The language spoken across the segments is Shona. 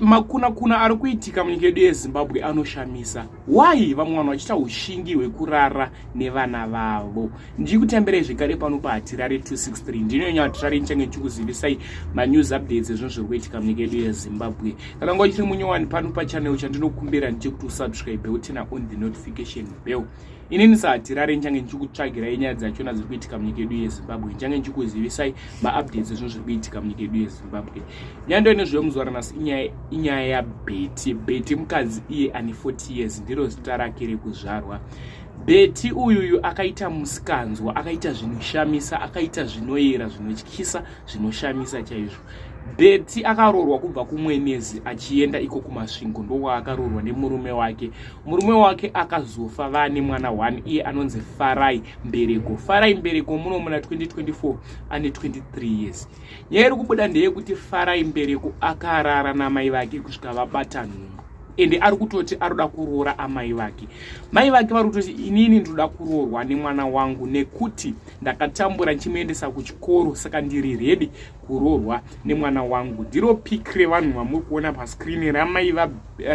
makuna ari kuitika munyika yedu yeZimbabwe anoshamisa. Why vamwe vanhu vachiita ushingi hwekurara nevana vavo? Ndiri kutemberei zvekare pano paHatirare 263. Ndinonya Hatirare nichange ndichikuzivisai manews updates ezvinhu zviri kuitika munyika yedu yeZimbabwe. Kana ngo chiri munyowani pano pachannel chandinokumbira ndechekuti usubscribe utina on the notification bell. Inini saHatirare nichange ndichikutsvagirai nyaya dzachona dziri kuitika munyika yedu yeZimbabwe. Nichange ndichikuzivisai maupdates ezvinhu zviri kuitika munyika yedu yeZimbabwe. Nyando inezveyo muzora nhasi inyaya yaBetty. Betty mukadzi iye ane 40 years ndiro zita rake rekuzvarwa. Betty uyu akaita musikanzwa, akaita zvinoshamisa, akaita zvinoyera, zvinotyisa, zvinoshamisa chaizvo. Betty akarorwa kubva kumwenezi achienda iko kumasvingo, ndowa akarorwa nemurume wake. Murume wake akazofa vane mwana 1 iye anonzi Farai Mbereko. Farai Mbereko muno muna 2024 ane 23 years. Nyaya iri kubuda ndeyekuti Farai Mbereko akarara namai vake kusvika vabata nhumbu. Ende ari kutoti aroda kuroora amai vake. Mai vake vari kutoti inini ndoda kuroorwa nemwana wangu nekuti ndakatambura ndichimuendesa kuchikoro, saka ndiri ready kuroorwa nemwana wangu. Ndiro pic revanhu vamuri kuona pascreen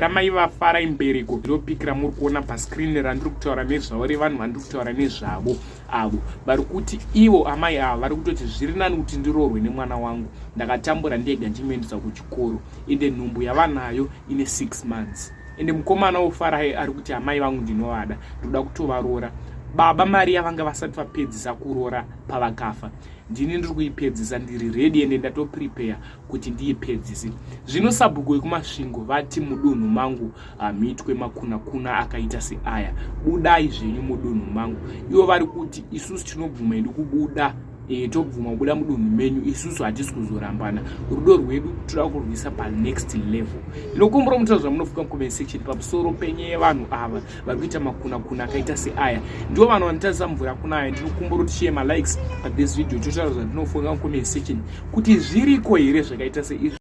ramai vaFarai Mbereko. Ndiro pic ramuri kuona pascreen randiri kutaura nezvavo, revanhu vandiri kutaura nezvavo avo vari kuti ivo amai ava vari kutoti zviri nani kuti ndiroorwe nemwana wangu, ndakatambura ndega ndichimuendesa kuchikoro, ende nhumbu yavanayo ine 6 months. Ende mukomana weFarai ari kuti amai vangu ndinovada, ndoda kutovaroora. Baba mari yavanga vasati vapedzisa kuroora pavakafa, ndini ndiri kuipedzisa, ndiri ready ende ndatoprepare kuti ndiipedzise. Zvino sabhuku yekumasvingo vati mudunhu mangu mitwe makuna akaita seaya, budai zvenyu mudunhu mangu. Ivo vari kuti isusu tinobvuma edu kubuda, tobvuma kubuda mudunhu menyu, isusu hatisi kuzorambana, rudo rwedu toda kurwisa panext level. Ndinokumbura mutauro zvamunofuka mucomment section pamusoro penyaya yevanhu ava vari kuita makuna akaita seaya. Ndivo vanhu vanotarisa mvura kunaya. Ndinokumbura kuti share malikes pa this video, totaura zvandinofunga mucomment section kuti zviriko here zvakaita seizvi.